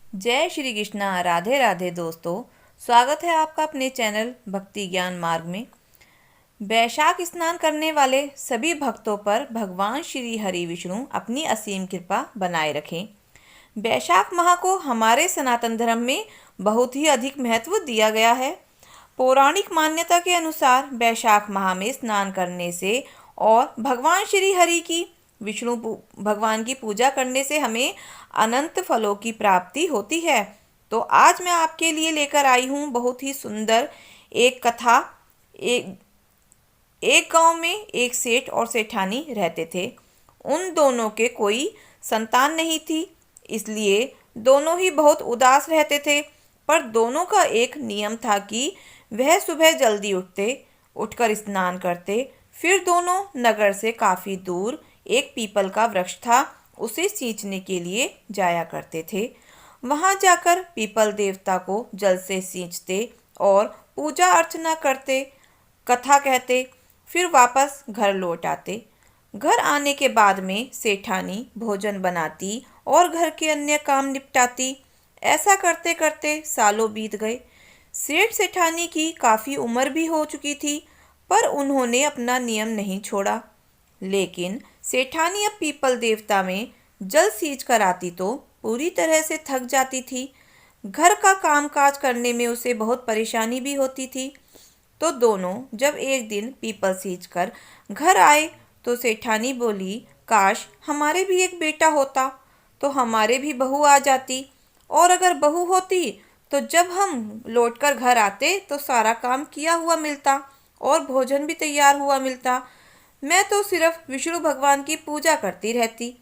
जय श्री कृष्णा। राधे राधे दोस्तों, स्वागत है आपका अपने चैनल भक्ति ज्ञान मार्ग में। वैशाख स्नान करने वाले सभी भक्तों पर भगवान श्री हरि विष्णु अपनी असीम कृपा बनाए रखें। वैशाख माह को हमारे सनातन धर्म में बहुत ही अधिक महत्व दिया गया है। पौराणिक मान्यता के अनुसार वैशाख माह में स्नान करने से और भगवान श्री हरि की भगवान की पूजा करने से हमें अनंत फलों की प्राप्ति होती है। तो आज मैं आपके लिए लेकर आई हूँ बहुत ही सुंदर एक कथा। एक एक गांव में एक सेठ और सेठानी रहते थे। उन दोनों के कोई संतान नहीं थी, इसलिए दोनों ही बहुत उदास रहते थे। पर दोनों का एक नियम था कि वह सुबह जल्दी उठकर स्नान करते। फिर दोनों नगर से काफ़ी दूर एक पीपल का वृक्ष था, उसे सींचने के लिए जाया करते थे। वहां जाकर पीपल देवता को जल से सींचते और पूजा अर्चना करते, कथा कहते, फिर वापस घर लौट आते। घर आने के बाद में सेठानी भोजन बनाती और घर के अन्य काम निपटाती। ऐसा करते करते सालों बीत गए। सेठ सेठानी की काफ़ी उम्र भी हो चुकी थी, पर उन्होंने अपना नियम नहीं छोड़ा। लेकिन सेठानी अब पीपल देवता में जल सींच कर आती तो पूरी तरह से थक जाती थी। घर का कामकाज करने में उसे बहुत परेशानी भी होती थी। तो दोनों जब एक दिन पीपल सींच कर घर आए तो सेठानी बोली, काश हमारे भी एक बेटा होता तो हमारे भी बहू आ जाती, और अगर बहू होती तो जब हम लौटकर घर आते तो सारा काम किया हुआ मिलता और भोजन भी तैयार हुआ मिलता। मैं तो सिर्फ विष्णु भगवान की पूजा करती रहती।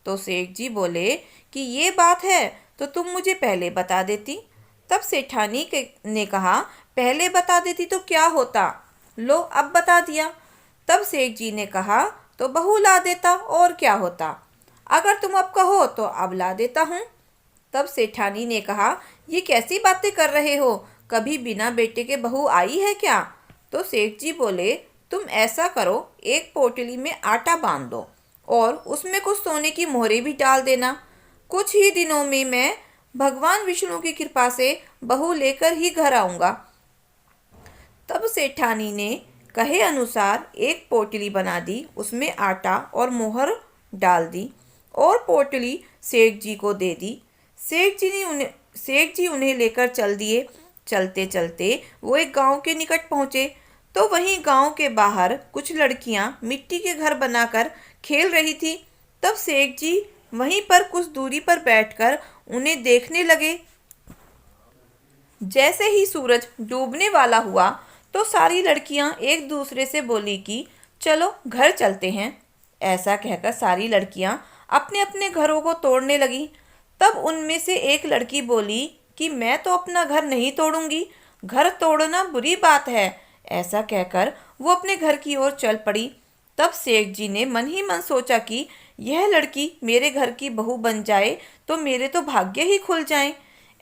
तो सेठ जी बोले कि ये बात है तो तुम मुझे पहले बता देती। तब ने कहा, पहले बता देती तो क्या होता, लो अब बता दिया। तब सेठ जी ने कहा, तो बहू ला देता और क्या होता, अगर तुम अब कहो तो अब ला देता हूँ। तब सेठानी ने कहा, ये कैसी बातें कर रहे हो, कभी बिना बेटे के बहू आई है क्या? तो सेठ जी बोले, तुम ऐसा करो, एक पोटली में आटा बांध दो और उसमें कुछ सोने की मोहरें भी डाल देना। कुछ ही दिनों में मैं भगवान विष्णु की कृपा से बहू लेकर ही घर आऊँगा। तब सेठानी ने कहे अनुसार एक पोटली बना दी, उसमें आटा और मोहर डाल दी और पोटली सेठ जी को दे दी। सेठ जी उन्हें लेकर चल दिए। चलते चलते वो एक गांव के निकट पहुंचे तो वहीं गांव के बाहर कुछ लड़कियां मिट्टी के घर बनाकर खेल रही थी। तब सेठ जी वहीं पर कुछ दूरी पर बैठकर उन्हें देखने लगे। जैसे ही सूरज डूबने वाला हुआ तो सारी लड़कियां एक दूसरे से बोली कि चलो घर चलते हैं। ऐसा कहकर सारी लड़कियां अपने अपने घरों को तोड़ने लगी। तब उनमें से एक लड़की बोली कि मैं तो अपना घर नहीं तोड़ूंगी, घर तोड़ना बुरी बात है। ऐसा कहकर वो अपने घर की ओर चल पड़ी। तब सेठ जी ने मन ही मन सोचा कि यह लड़की मेरे घर की बहू बन जाए तो मेरे तो भाग्य ही खुल जाएं।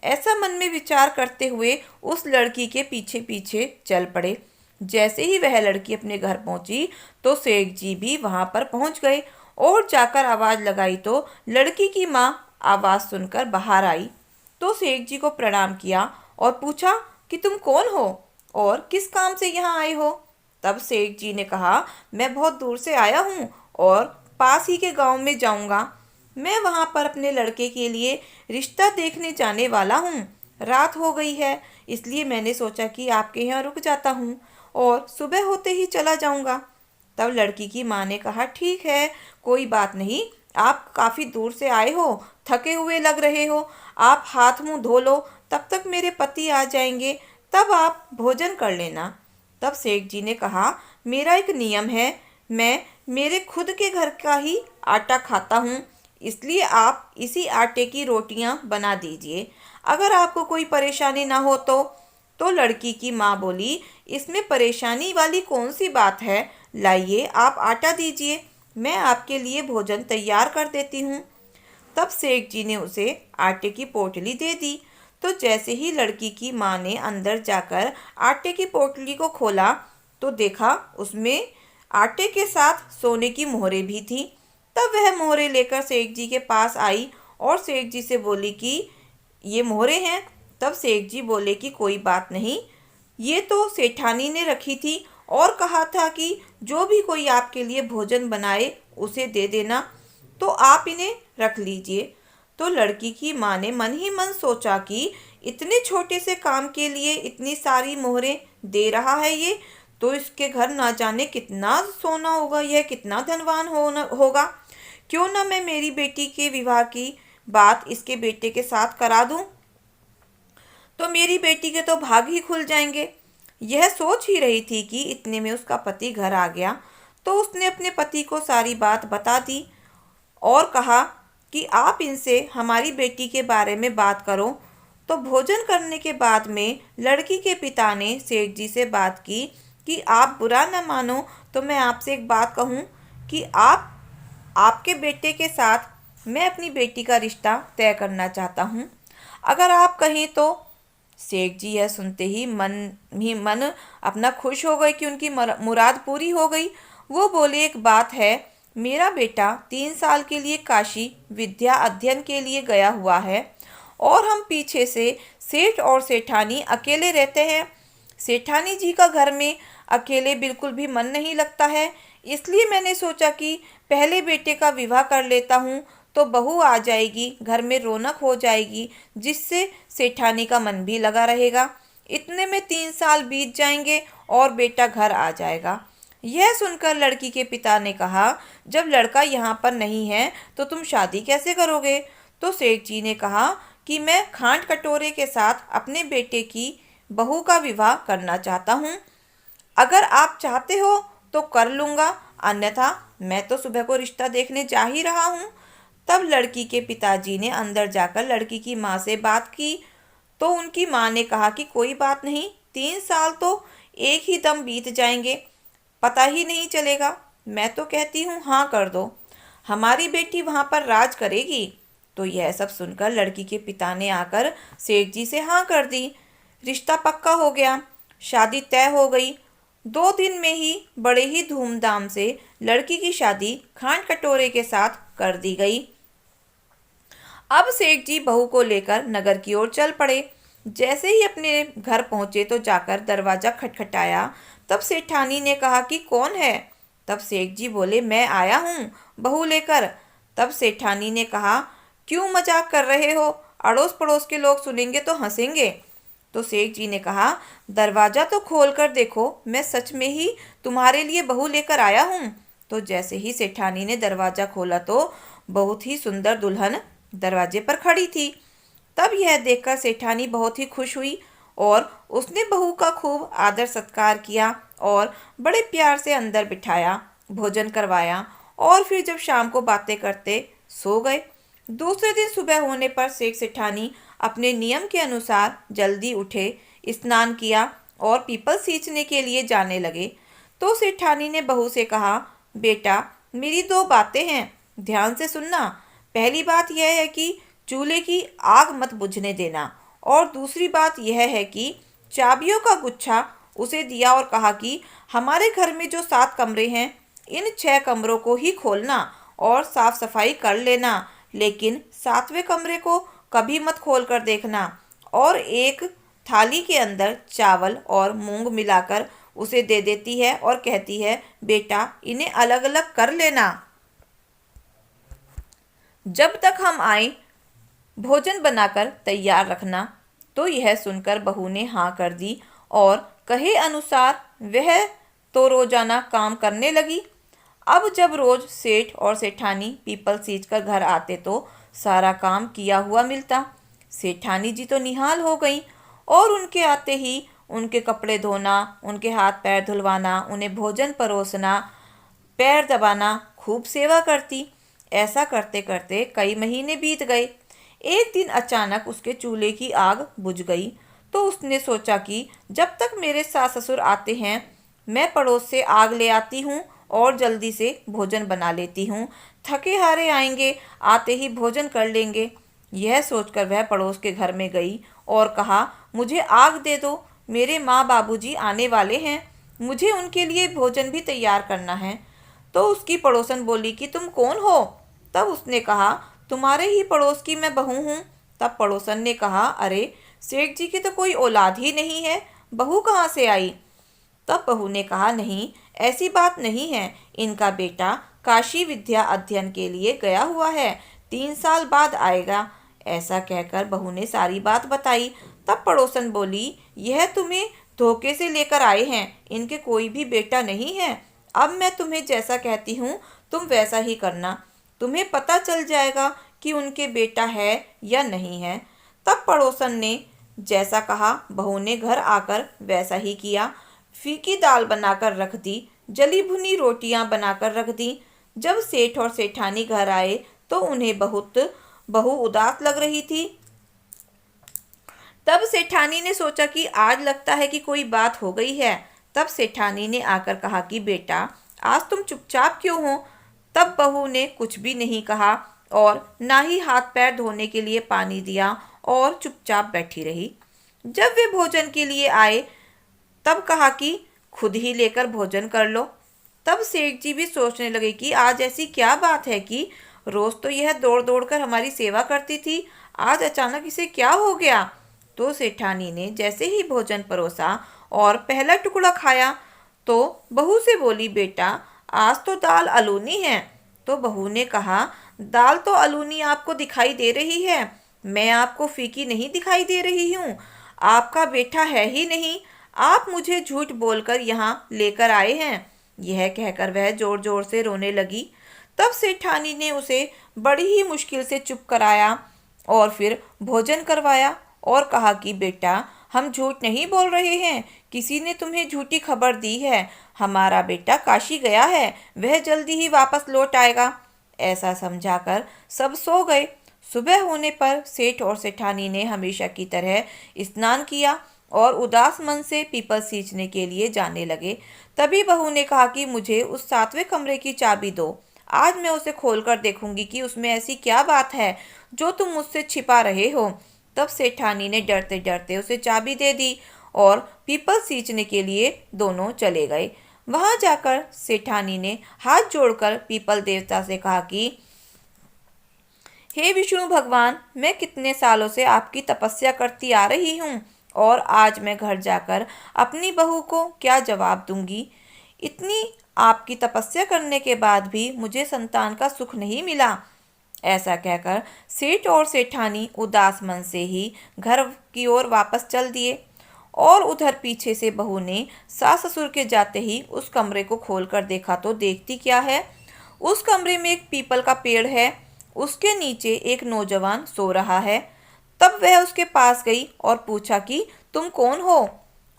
ऐसा मन में विचार करते हुए उस लड़की के पीछे पीछे चल पड़े। जैसे ही वह लड़की अपने घर पहुंची तो सेठ जी भी वहां पर पहुंच गए और जाकर आवाज लगाई तो लड़की की माँ आवाज सुनकर बाहर आई। तो सेठ जी को प्रणाम किया और पूछा कि तुम कौन हो और किस काम से यहाँ आए हो? तब सेठ जी ने कहा, मैं बहुत दूर से आया हूँ और पास ही के गांव में जाऊंगा। मैं वहां पर अपने लड़के के लिए रिश्ता देखने जाने वाला हूँ। रात हो गई है, इसलिए मैंने सोचा कि आपके यहाँ रुक जाता हूँ और सुबह होते ही चला जाऊंगा। तब लड़की की माँ ने कहा, ठीक है, कोई बात नहीं, आप काफ़ी दूर से आए हो, थके हुए लग रहे हो, आप हाथ मुंह धो लो, तब तक मेरे पति आ जाएंगे, तब आप भोजन कर लेना। तब सेठ जी ने कहा, मेरा एक नियम है, मैं मेरे खुद के घर का ही आटा खाता हूँ, इसलिए आप इसी आटे की रोटियाँ बना दीजिए, अगर आपको कोई परेशानी ना हो तो लड़की की माँ बोली, इसमें परेशानी वाली कौन सी बात है, लाइए आप आटा दीजिए, मैं आपके लिए भोजन तैयार कर देती हूँ। तब सेठ जी ने उसे आटे की पोटली दे दी। तो जैसे ही लड़की की माँ ने अंदर जाकर आटे की पोटली को खोला तो देखा उसमें आटे के साथ सोने की मोहरें भी थी। तब वह मोहरें लेकर सेठ जी के पास आई और सेठ जी से बोली कि ये मोहरे हैं। तब सेठ जी बोले कि कोई बात नहीं, ये तो सेठानी ने रखी थी और कहा था कि जो भी कोई आपके लिए भोजन बनाए उसे दे देना, तो आप इन्हें रख लीजिए। तो लड़की की माँ ने मन ही मन सोचा कि इतने छोटे से काम के लिए इतनी सारी मोहरें दे रहा है ये, तो इसके घर ना जाने कितना सोना होगा, यह कितना धनवान होगा। क्यों ना मैं मेरी बेटी के विवाह की बात इसके बेटे के साथ करा दूं, तो मेरी बेटी के तो भाग ही खुल जाएंगे। यह सोच ही रही थी कि इतने में उसका पति घर आ गया। तो उसने अपने पति को सारी बात बता दी और कहा कि आप इनसे हमारी बेटी के बारे में बात करो। तो भोजन करने के बाद में लड़की के पिता ने सेठ जी से बात की कि आप बुरा न मानो तो मैं आपसे एक बात कहूँ कि आपके बेटे के साथ मैं अपनी बेटी का रिश्ता तय करना चाहता हूँ, अगर आप कहें तो। सेठ जी यह सुनते ही मन अपना खुश हो गए कि उनकी मुराद पूरी हो गई। वो बोले, एक बात है, मेरा बेटा 3 साल के लिए काशी विद्या अध्ययन के लिए गया हुआ है और हम पीछे से सेठ और सेठानी अकेले रहते हैं। सेठानी जी का घर में अकेले बिल्कुल भी मन नहीं लगता है, इसलिए मैंने सोचा कि पहले बेटे का विवाह कर लेता हूँ, तो बहू आ जाएगी, घर में रौनक हो जाएगी, जिससे सेठानी का मन भी लगा रहेगा। इतने में 3 साल बीत जाएंगे और बेटा घर आ जाएगा। यह सुनकर लड़की के पिता ने कहा, जब लड़का यहाँ पर नहीं है तो तुम शादी कैसे करोगे? तो सेठ जी ने कहा कि मैं खांड कटोरे के साथ अपने बेटे की बहू का विवाह करना चाहता हूँ। अगर आप चाहते हो तो कर लूँगा, अन्यथा मैं तो सुबह को रिश्ता देखने जा ही रहा हूँ। तब लड़की के पिताजी ने अंदर जाकर लड़की की माँ से बात की। तो उनकी माँ ने कहा कि कोई बात नहीं, 3 साल तो एक ही दम बीत जाएंगे, पता ही नहीं चलेगा। मैं तो कहती हूँ हाँ कर दो, हमारी बेटी वहाँ पर राज करेगी। तो यह सब सुनकर लड़की के पिता ने आकर सेठ जी से हाँ कर दी। रिश्ता पक्का हो गया, शादी तय हो गई। 2 दिन में ही बड़े ही धूमधाम से लड़की की शादी खांड कटोरे के साथ कर दी गई। अब सेठ जी बहू को लेकर नगर की ओर चल पड़े। जैसे ही अपने घर पहुंचे तो जाकर दरवाजा खटखटाया। तब सेठानी ने कहा कि कौन है? तब सेठ जी बोले, मैं आया हूँ बहू लेकर। तब सेठानी ने कहा, क्यों मजाक कर रहे हो? अड़ोस पड़ोस के लोग सुनेंगे तो हंसेंगे। तो सेठ जी ने कहा, दरवाजा तो खोल कर देखो, मैं सच में ही तुम्हारे लिए बहू लेकर आया हूँ। तो जैसे ही सेठानी ने दरवाजा खोला तो बहुत ही सुंदर दुल्हन दरवाजे पर खड़ी थी। तब यह देखकर सेठानी बहुत ही खुश हुई और उसने बहू का खूब आदर सत्कार किया और बड़े प्यार से अंदर बिठाया, भोजन करवाया और फिर जब शाम को बातें करते सो गए। दूसरे दिन सुबह होने पर सेठ सेठानी अपने नियम के अनुसार जल्दी उठे, स्नान किया और पीपल सींचने के लिए जाने लगे। तो सेठानी ने बहू से कहा, बेटा मेरी 2 बातें हैं, ध्यान से सुनना। पहली बात यह है कि चूल्हे की आग मत बुझने देना, और दूसरी बात यह है कि चाबियों का गुच्छा उसे दिया और कहा कि हमारे घर में जो 7 कमरे हैं, इन 6 कमरों को ही खोलना और साफ सफाई कर लेना, लेकिन 7वें कमरे को कभी मत खोल कर देखना। और एक थाली के अंदर चावल और मूंग मिलाकर उसे दे देती है और कहती है, बेटा इन्हें अलग अलग कर लेना, जब तक हम आए भोजन बनाकर तैयार रखना। तो यह सुनकर बहू ने हाँ कर दी और कहे अनुसार वह तो रोजाना काम करने लगी। अब जब रोज सेठ और सेठानी पीपल सींचकर घर आते तो सारा काम किया हुआ मिलता। सेठानी जी तो निहाल हो गई और उनके आते ही उनके कपड़े धोना, उनके हाथ पैर धुलवाना, उन्हें भोजन परोसना, पैर दबाना, खूब सेवा करती। ऐसा करते करते कई महीने बीत गए। एक दिन अचानक उसके चूल्हे की आग बुझ गई। तो उसने सोचा कि जब तक मेरे सास ससुर आते हैं, मैं पड़ोस से आग ले आती हूँ और जल्दी से भोजन बना लेती हूँ। थके हारे आएंगे, आते ही भोजन कर लेंगे। यह सोचकर वह पड़ोस के घर में गई और कहा, मुझे आग दे दो, मेरे माँ बाबूजी आने वाले हैं, मुझे उनके लिए भोजन भी तैयार करना है। तो उसकी पड़ोसन बोली कि तुम कौन हो? तब उसने कहा, तुम्हारे ही पड़ोस की मैं बहू हूँ, तब पड़ोसन ने कहा, अरे सेठ जी की तो कोई औलाद ही नहीं है, बहू कहाँ से आई? तब बहू ने कहा, नहीं, ऐसी बात नहीं है, इनका बेटा काशी विद्या अध्ययन के लिए गया हुआ है, 3 साल बाद आएगा। ऐसा कहकर बहू ने सारी बात बताई। तब पड़ोसन बोली, यह तुम्हें धोखे से लेकर आए हैं, इनके कोई भी बेटा नहीं है। अब मैं तुम्हें जैसा कहती हूँ तुम वैसा ही करना, तुम्हें पता चल जाएगा कि उनके बेटा है या नहीं है। तब पड़ोसन ने जैसा कहा बहू ने घर आकर वैसा ही किया। फीकी दाल बनाकर रख दी, जली भुनी रोटियां बनाकर रख दी। जब सेठ और सेठानी घर आए तो उन्हें बहू उदास लग रही थी। तब सेठानी ने सोचा कि आज लगता है कि कोई बात हो गई है। तब सेठानी ने आकर कहा कि बेटा, आज तुम चुपचाप क्यों हो? तब बहू ने कुछ भी नहीं कहा और ना ही हाथ पैर धोने के लिए पानी दिया और चुपचाप बैठी रही। जब वे भोजन के लिए आए तब कहा कि खुद ही लेकर भोजन कर लो। तब सेठ जी भी सोचने लगे कि आज ऐसी क्या बात है कि रोज तो यह दौड़ दौड़ कर हमारी सेवा करती थी, आज अचानक इसे क्या हो गया? तो सेठानी ने जैसे ही भोजन परोसा और पहला टुकड़ा खाया तो बहू से बोली, बेटा, आज तो दाल अलूनी है। तो बहू ने कहा, दाल तो अलूनी आपको दिखाई दे रही है, मैं आपको फीकी नहीं दिखाई दे रही हूँ। आपका बेटा है ही नहीं, आप मुझे झूठ बोलकर यहाँ लेकर आए हैं। यह कहकर वह जोर जोर से रोने लगी। तब सेठानी ने उसे बड़ी ही मुश्किल से चुप कराया और फिर भोजन करवाया और कहा कि बेटा, हम झूठ नहीं बोल रहे हैं, किसी ने तुम्हें झूठी खबर दी है, हमारा बेटा काशी गया है, वह जल्दी ही वापस लौट आएगा। ऐसा समझाकर सब सो गए। सुबह होने पर सेठ और सेठानी ने हमेशा की तरह स्नान किया और उदास मन से पीपल सींचने के लिए जाने लगे। तभी बहू ने कहा कि मुझे उस 7वें कमरे की चाबी दो, आज मैं उसे खोलकर देखूंगी कि उसमें ऐसी क्या बात है जो तुम मुझसे छिपा रहे हो। तब सेठानी ने डरते डरते उसे चाबी दे दी और पीपल सींचने के लिए दोनों चले गए। वहां जाकर सेठानी ने हाथ जोड़कर पीपल देवता से कहा कि हे विष्णु भगवान, मैं कितने सालों से आपकी तपस्या करती आ रही हूँ और आज मैं घर जाकर अपनी बहू को क्या जवाब दूंगी? इतनी आपकी तपस्या करने के बाद भी मुझे संतान का सुख नहीं मिला। ऐसा कहकर सेठ और सेठानी उदास मन से ही घर की ओर वापस चल दिए और उधर पीछे से बहू ने सास ससुर के जाते ही उस कमरे को खोलकर देखा तो देखती क्या है, उस कमरे में एक पीपल का पेड़ है, उसके नीचे एक नौजवान सो रहा है। तब वह उसके पास गई और पूछा कि तुम कौन हो?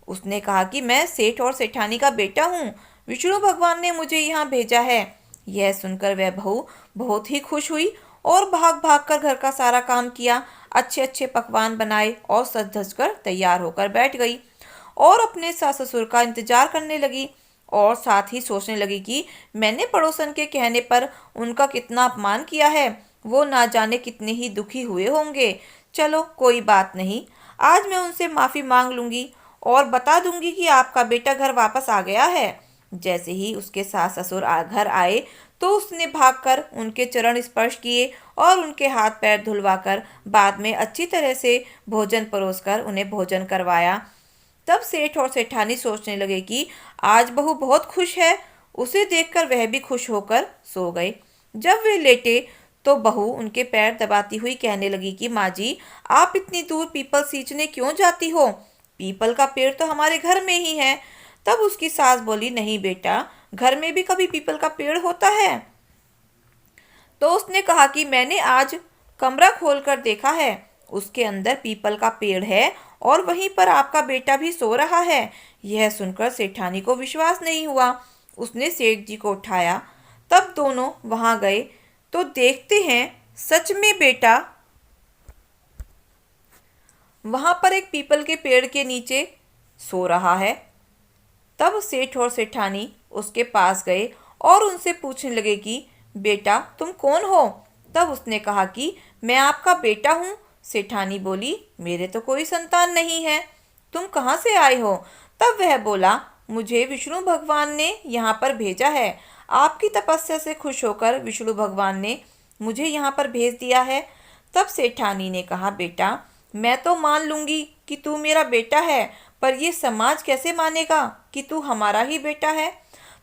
उसने कहा कि मैं सेठ और सेठानी का बेटा हूँ, विष्णु भगवान ने मुझे यहाँ भेजा है। यह सुनकर वह बहू बहुत ही खुश हुई और भाग भाग कर घर का सारा काम किया, अच्छे अच्छे पकवान बनाए और सज धज कर तैयार होकर बैठ गई और अपने सास ससुर का इंतजार करने लगी और साथ ही सोचने लगी कि मैंने पड़ोसन के कहने पर उनका कितना अपमान किया है, वो ना जाने कितने ही दुखी हुए होंगे। चलो कोई बात नहीं, आज मैं उनसे माफ़ी मांग लूँगी और बता दूंगी कि आपका बेटा घर वापस आ गया है। जैसे ही उसके सास ससुर घर आए तो उसने भागकर उनके चरण स्पर्श किए और उनके हाथ पैर धुलवाकर बाद में अच्छी तरह से भोजन परोसकर उन्हें भोजन करवाया। तब सेठ और सेठानी सोचने लगे कि आज बहू बहुत खुश है, उसे देखकर वह भी खुश होकर सो गए। जब वे लेटे तो बहू उनके पैर दबाती हुई कहने लगी कि माँ जी, आप इतनी दूर पीपल सींचने क्यों जाती हो? पीपल का पेड़ तो हमारे घर में ही है। तब उसकी सास बोली, नहीं बेटा, घर में भी कभी पीपल का पेड़ होता है? तो उसने कहा कि मैंने आज कमरा खोलकर देखा है, उसके अंदर पीपल का पेड़ है और वहीं पर आपका बेटा भी सो रहा है। यह सुनकर सेठानी को विश्वास नहीं हुआ। उसने सेठ जी को उठाया। तब दोनों वहां गए तो देखते हैं सच में बेटा वहां पर एक पीपल के पेड़ के नीचे सो रहा है। तब सेठ और सेठानी उसके पास गए और उनसे पूछने लगे कि बेटा तुम कौन हो? तब उसने कहा कि मैं आपका बेटा हूँ। सेठानी बोली, मेरे तो कोई संतान नहीं है, तुम कहाँ से आए हो? तब वह बोला, मुझे विष्णु भगवान ने यहाँ पर भेजा है, आपकी तपस्या से खुश होकर विष्णु भगवान ने मुझे यहाँ पर भेज दिया है। तब सेठानी ने कहा, बेटा मैं तो मान लूंगी कि तू मेरा बेटा है, पर ये समाज कैसे मानेगा कि तू हमारा ही बेटा है।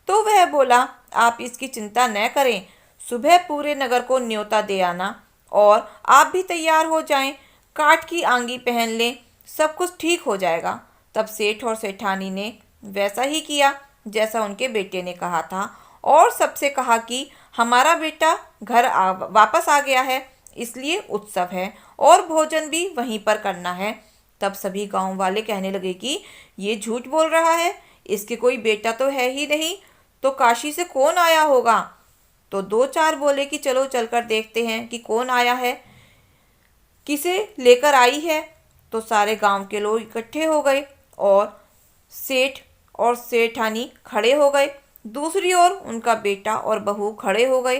तो वह बोला, आप इसकी चिंता न करें, सुबह पूरे नगर को न्योता दे आना और आप भी तैयार हो जाएं, काठ की आंगी पहन लें, सब कुछ ठीक हो जाएगा। तब सेठ और सेठानी ने वैसा ही किया जैसा उनके बेटे ने कहा था और सबसे कहा कि हमारा बेटा घर वापस आ गया है, इसलिए उत्सव है और भोजन भी वहीं पर करना है। तब सभी गांव वाले कहने लगे कि ये झूठ बोल रहा है, इसके कोई बेटा तो है ही नहीं, तो काशी से कौन आया होगा। तो दो चार बोले कि चलो चलकर देखते हैं कि कौन आया है, किसे लेकर आई है। तो सारे गांव के लोग इकट्ठे हो गए और सेठ और सेठानी खड़े हो गए, दूसरी ओर उनका बेटा और बहू खड़े हो गए।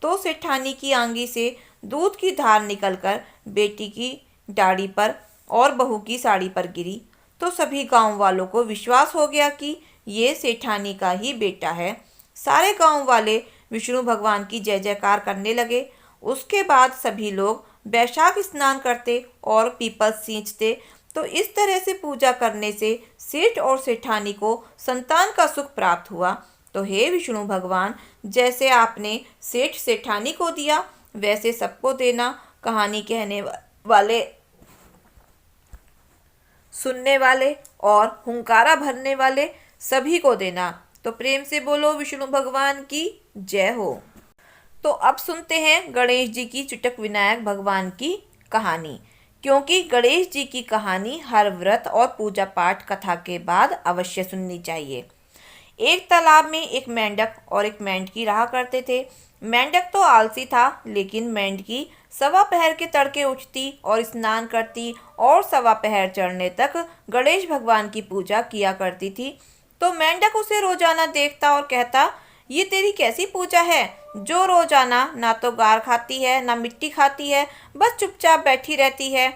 तो सेठानी की आंगी से दूध की धार निकलकर बेटी की दाढ़ी पर और बहू की साड़ी पर गिरी। तो सभी गांव वालों को विश्वास हो गया कि ये सेठानी का ही बेटा है। सारे गांव वाले विष्णु भगवान की जय जयकार करने लगे। उसके बाद सभी लोग वैशाख स्नान करते और पीपल सींचते। तो इस तरह से पूजा करने से सेठ और सेठानी को संतान का सुख प्राप्त हुआ। तो हे विष्णु भगवान, जैसे आपने सेठ सेठानी को दिया वैसे सबको देना। कहानी कहने वाले, सुनने वाले और हुंकारा भरने वाले सभी को देना। तो प्रेम से बोलो विष्णु भगवान की जय हो। तो अब सुनते हैं गणेश जी की चुटक विनायक भगवान की कहानी, क्योंकि गणेश जी की कहानी हर व्रत और पूजा पाठ कथा के बाद अवश्य सुननी चाहिए। एक तालाब में एक मेंढक और एक मेंढकी रहा करते थे। मेंढक तो आलसी था, लेकिन मेंढकी सवा पहर के तड़के उठती और स्नान करती और सवा पहर चढ़ने तक गणेश भगवान की पूजा किया करती थी। तो मेंढक उसे रोजाना देखता और कहता, ये तेरी कैसी पूजा है जो रोजाना ना तो गार खाती है ना मिट्टी खाती है, बस चुपचाप बैठी रहती है।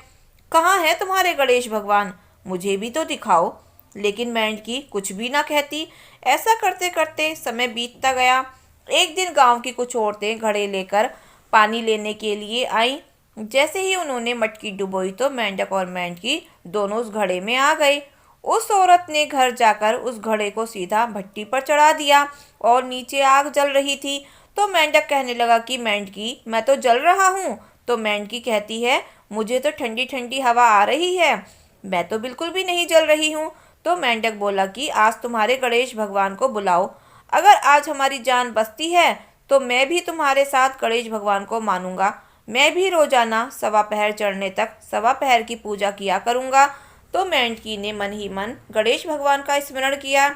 कहाँ है तुम्हारे गणेश भगवान, मुझे भी तो दिखाओ। लेकिन मेंढकी कुछ भी ना कहती। ऐसा करते करते समय बीतता गया। एक दिन गांव की कुछ औरतें घड़े लेकर पानी लेने के लिए आईं। जैसे ही उन्होंने मटकी डुबोई तो मेंढक और मेंढकी दोनों उस घड़े में आ गए। उस औरत ने घर जाकर उस घड़े को सीधा भट्टी पर चढ़ा दिया और नीचे आग जल रही थी। तो मेंढक कहने लगा कि मेंढकी, मैं तो जल रहा हूँ। तो मेंढकी कहती है, मुझे तो ठंडी ठंडी हवा आ रही है, मैं तो बिल्कुल भी नहीं जल रही हूँ। तो मेंढक बोला कि आज तुम्हारे गणेश भगवान को बुलाओ, अगर आज हमारी जान बचती है तो मैं भी तुम्हारे साथ गणेश भगवान को मानूंगा। मैं भी रोजाना सवा पहर चढ़ने तक सवा पहर की पूजा किया करूंगा। तो मेंढकी ने मन ही मन गणेश भगवान का स्मरण किया।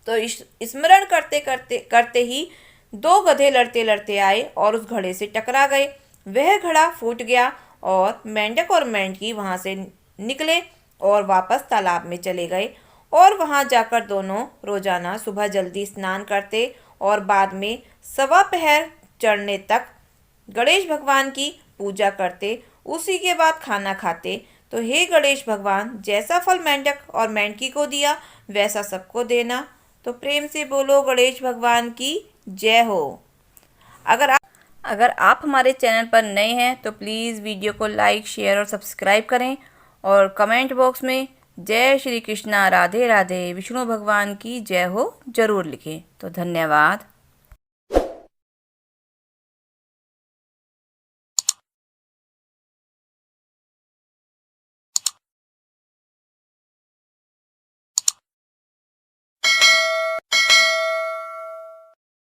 तो स्मरण करते करते करते ही दो गधे लड़ते लड़ते आए और उस घड़े से टकरा गए। वह घड़ा फूट गया और मेंढक और मेंढकी वहां से निकले और वापस तालाब में चले गए और वहां जाकर दोनों रोजाना सुबह जल्दी स्नान करते और बाद में सवा पहर चढ़ने तक गणेश भगवान की पूजा करते। उसी के बाद खाना खाते। तो हे गणेश भगवान, जैसा फल मेंढक और मेंढकी को दिया वैसा सबको देना। तो प्रेम से बोलो गणेश भगवान की जय हो। अगर आप हमारे चैनल पर नए हैं तो प्लीज़ वीडियो को लाइक, शेयर और सब्सक्राइब करें और कमेंट बॉक्स में जय श्री कृष्णा, राधे राधे, विष्णु भगवान की जय हो जरूर लिखें। तो धन्यवाद।